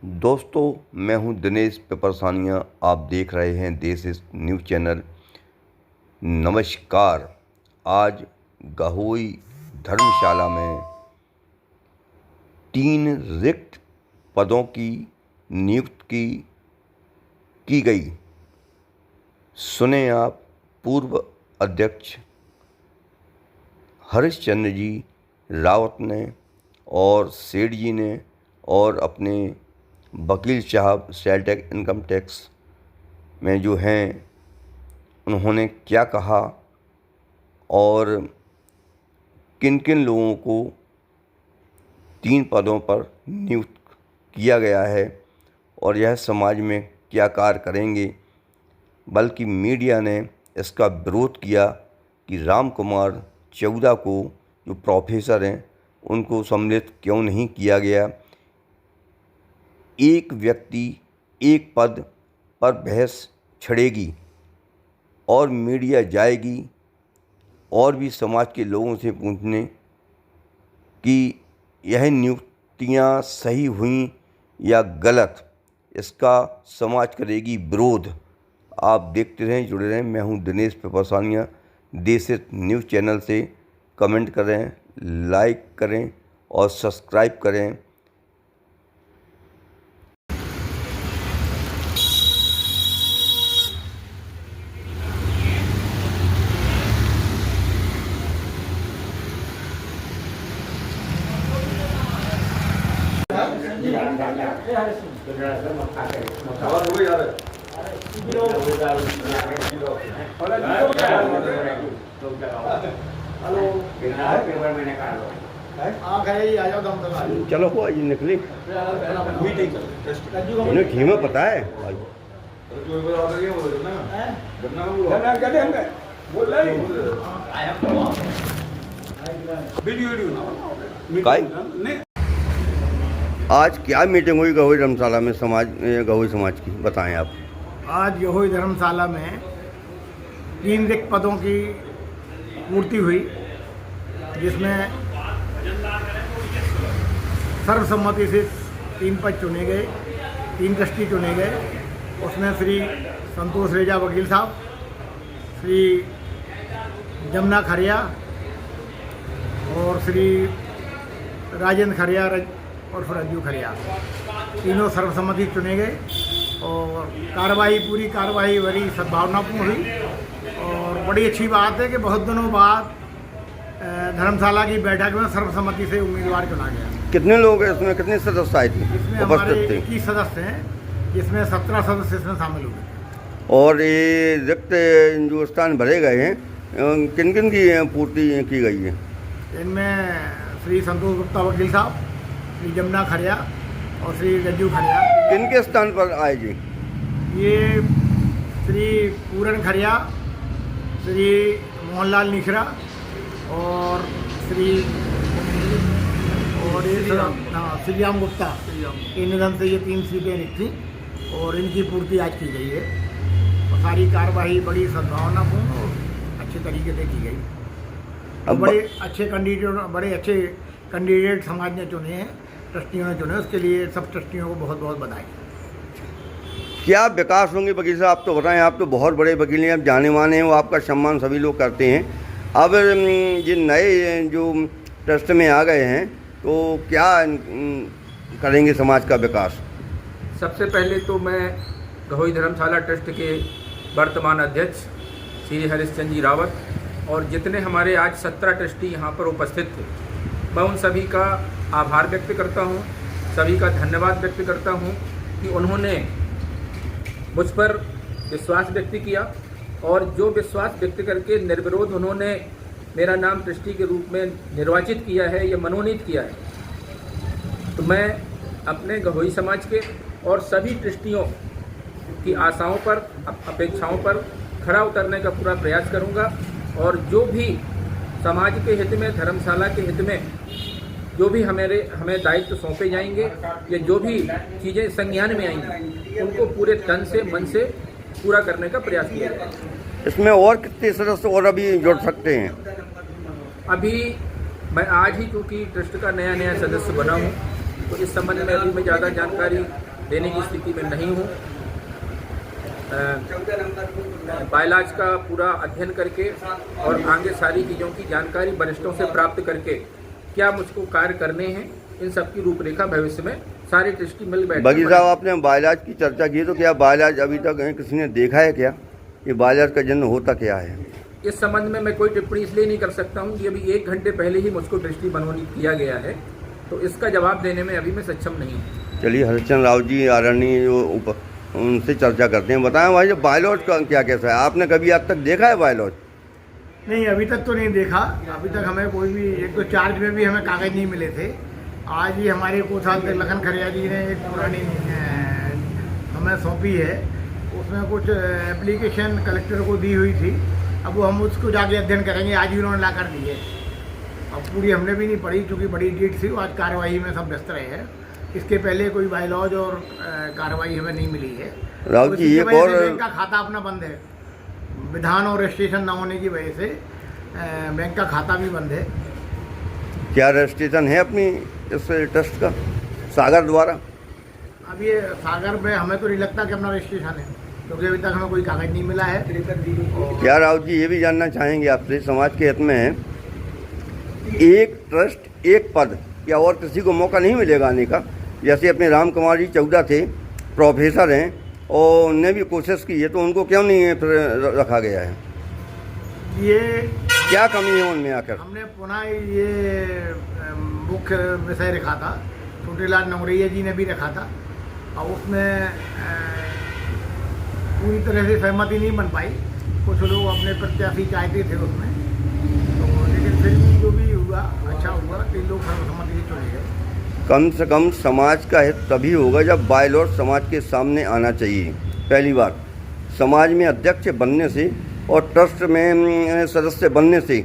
दोस्तों, मैं हूं दिनेश पिपरसानिया। आप देख रहे हैं देश इस न्यूज़ चैनल। नमस्कार। आज गहोई धर्मशाला में 3 रिक्त पदों की नियुक्ति की गई। सुने आप। पूर्व अध्यक्ष हरिश्चंद्र जी रावत ने और सेठ जी ने और अपने वकील साहब सेल टैक्स इनकम टैक्स में जो हैं, उन्होंने क्या कहा और किन किन लोगों को 3 पदों पर नियुक्त किया गया है और यह समाज में क्या कार्य करेंगे। बल्कि मीडिया ने इसका विरोध किया कि राम कुमार चौधरी को, जो प्रोफेसर हैं, उनको सम्मिलित क्यों नहीं किया गया। एक व्यक्ति एक पद पर बहस छिड़ेगी और मीडिया जाएगी और भी समाज के लोगों से पूछने कि यह नियुक्तियां सही हुई या गलत। इसका समाज करेगी विरोध। आप देखते रहें, जुड़े रहें। मैं हूं दिनेश पिपरसानिया। देश न्यूज़ चैनल से कमेंट करें, लाइक करें और सब्सक्राइब करें। चलो हुआ जी, निकली इन्हें ठीक में पता है भाई। आज क्या मीटिंग हुई गहोई धर्मशाला में गहोई समाज की, बताएं आप। आज गहोई धर्मशाला में 3 रिक्त पदों की पूर्ति हुई, जिसमें सर्वसम्मति से 3 पद चुने गए, 3 ट्रस्टी चुने गए। उसमें श्री संतोष रेजा वकील साहब, श्री जमुना खरिया और श्री राजेंद्र खरिया और रज्जू खरिया, तीनों सर्वसम्मति चुने गए। और पूरी कार्रवाई बड़ी सद्भावनापूर्ण हुई और बड़ी अच्छी बात है कि बहुत दिनों बाद धर्मशाला की बैठक में सर्वसम्मति से उम्मीदवार चुना गया। कितने लोग हैं इसमें, कितने सदस्य आए थे? इसमें हमारे 21 सदस्य हैं, जिसमें 17 सदस्य इसमें शामिल हुए। और ये रिक्त जो स्थान भरे गए हैं, किन किन की पूर्ति की गई है? इनमें श्री संतोष गुप्ता वकील साहब, श्री जमुना खरिया और श्री रज्जू खरिया। किन के स्थान पर आए जी? ये श्री पूरन खरिया, श्री मोहनलाल निखरा और श्रीराम गुप्ता। इन निधन से ये 3 सीटें रिक्त थी और इनकी पूर्ति आज की गई है। और सारी कार्यवाही बड़ी सद्भावनापूर्ण और अच्छे तरीके से की गई। अब बड़े अच्छे कैंडिडेट समाज ने चुने हैं, ट्रस्टियों ने चुने। उसके लिए सब ट्रस्टियों को बहुत बहुत बधाई। क्या विकास होंगे वकील साहब? आप तो बताएं, आप तो बहुत बड़े वकील हैं, आप जाने माने हैं, वो आपका सम्मान सभी लोग करते हैं। अब ये नए जो ट्रस्ट में आ गए हैं, तो क्या करेंगे समाज का विकास? सबसे पहले तो मैं गहोई धर्मशाला ट्रस्ट के वर्तमान अध्यक्ष श्री हरिश्चंद्र जी रावत और जितने हमारे आज 17 ट्रस्टी यहाँ पर उपस्थित थे, मैं उन सभी का आभार व्यक्त करता हूँ, सभी का धन्यवाद व्यक्त करता हूँ कि उन्होंने मुझ पर विश्वास व्यक्त किया और जो विश्वास व्यक्त करके निर्विरोध उन्होंने मेरा नाम ट्रस्टी के रूप में निर्वाचित किया है या मनोनीत किया है। तो मैं अपने गहोई समाज के और सभी ट्रस्टियों की आशाओं पर, अपेक्षाओं पर खरा उतरने का पूरा प्रयास करूंगा और जो भी समाज के हित में, धर्मशाला के हित में जो भी हमें दायित्व सौंपे जाएंगे या जो भी चीज़ें संज्ञान में आएंगी, उनको पूरे तन से, मन से पूरा करने का प्रयास किया जाएगा। इसमें और कितने सदस्य और अभी जुड़ सकते हैं? अभी मैं आज ही, क्योंकि ट्रस्ट का नया सदस्य बना हूँ, तो इस संबंध में अभी मैं ज़्यादा जानकारी देने की स्थिति में नहीं हूँ। बायलॉज का पूरा अध्ययन करके और आगे सारी चीज़ों की जानकारी वरिष्ठों से प्राप्त करके क्या मुझको कार्य करने हैं, इन सब की रूपरेखा भविष्य में सारी ट्रस्टी मिल बैठे। वकील साहब, आपने बायलॉज की चर्चा की, तो क्या बायलॉज अभी तक किसी ने देखा है क्या? ये बायलॉज का जन्म होता क्या है? इस संबंध में मैं कोई टिप्पणी इसलिए नहीं कर सकता हूँ कि अभी 1 घंटे पहले ही मुझको ट्रस्टी मनोनीत किया गया है, तो इसका जवाब देने में अभी मैं सक्षम नहीं हूँ। चलिए, हरिश्चंद्र राव जी आरणी जो उनसे चर्चा करते हैं। बताएं भाई, जो बायलॉज का क्या कैसा है? आपने कभी आज तक देखा है बायलॉज? नहीं, अभी तक तो नहीं देखा। अभी तक हमें कोई भी, एक तो चार्ज में भी हमें कागज नहीं मिले थे। आज ही हमारे कोषाध्यक्ष लखन खरिया जी ने एक पुरानी हमें सौंपी है, उसमें कुछ एप्लीकेशन कलेक्टर को दी हुई थी। अब वो हम उसको जाके अध्ययन करेंगे। आज ही उन्होंने ला कर दी है। अब पूरी हमने भी नहीं पढ़ी, क्योंकि बड़ी डेट थी। आज कार्रवाई में सब व्यस्त रहे हैं। इसके पहले कोई बायलॉज और कार्रवाई हमें नहीं मिली है। राहुल जी, एक और बैंक का खाता अपना बंद है, विधान और रजिस्ट्रेशन न होने की वजह से बैंक का खाता भी बंद है। क्या रजिस्ट्रेशन है अपनी इस ट्रस्ट का सागर द्वारा? अब ये सागर में हमें तो नहीं लगता कि अपना रजिस्ट्रेशन है, क्योंकि अभी तक हमें कोई कागज नहीं मिला है। क्या राहुल जी, ये भी जानना चाहेंगे आपसे, समाज के हित में है, एक ट्रस्ट एक पद, क्या और किसी को मौका नहीं मिलेगा आने का? जैसे अपने राम कुमार जी चौधा थे, प्रोफेसर हैं और उनने भी कोशिश की है, तो उनको क्यों नहीं फिर रखा गया है? ये क्या कमी है उनमें आकर? हमने पुनः ये मुख्य विषय रखा था, छोटेलाल नवरैया जी ने भी रखा था, और उसमें पूरी तरह से सहमति नहीं बन पाई। कुछ लोग अपने प्रत्याशी चाहते थे उसमें, तो लेकिन फिर भी जो भी हुआ अच्छा हुआ। 3 लोग सर्वसम्मति से चुने गए। कम से कम समाज का हित तभी होगा जब बायलॉज समाज के सामने आना चाहिए। पहली बात, समाज में अध्यक्ष बनने से और ट्रस्ट में सदस्य बनने से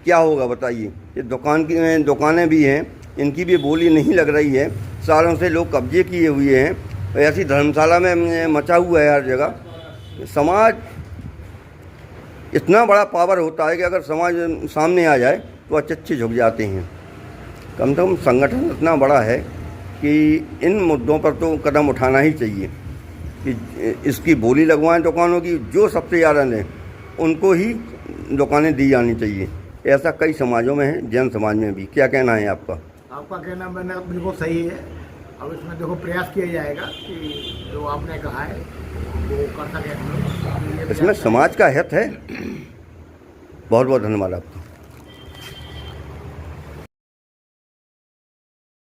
क्या होगा बताइए? ये दुकानें भी हैं, इनकी भी बोली नहीं लग रही है। सालों से लोग कब्जे किए हुए हैं, ऐसी धर्मशाला में मचा हुआ है हर जगह। समाज इतना बड़ा पावर होता है कि अगर समाज सामने आ जाए तो अच्छे झुक जाते हैं। कम से कम संगठन इतना बड़ा है कि इन मुद्दों पर तो कदम उठाना ही चाहिए कि इसकी बोली लगवाएं दुकानों की। जो सबसे ज़्यादा लें उनको ही दुकानें दी जानी चाहिए। ऐसा कई समाजों में है, जैन समाज में भी। क्या कहना है आपका? आपका कहना मैंने बिल्कुल सही है। अब इसमें देखो प्रयास किया जाएगा कि जो आपने कहा है वो कर सकें। इसमें समाज का हित है। बहुत बहुत धन्यवाद आपका।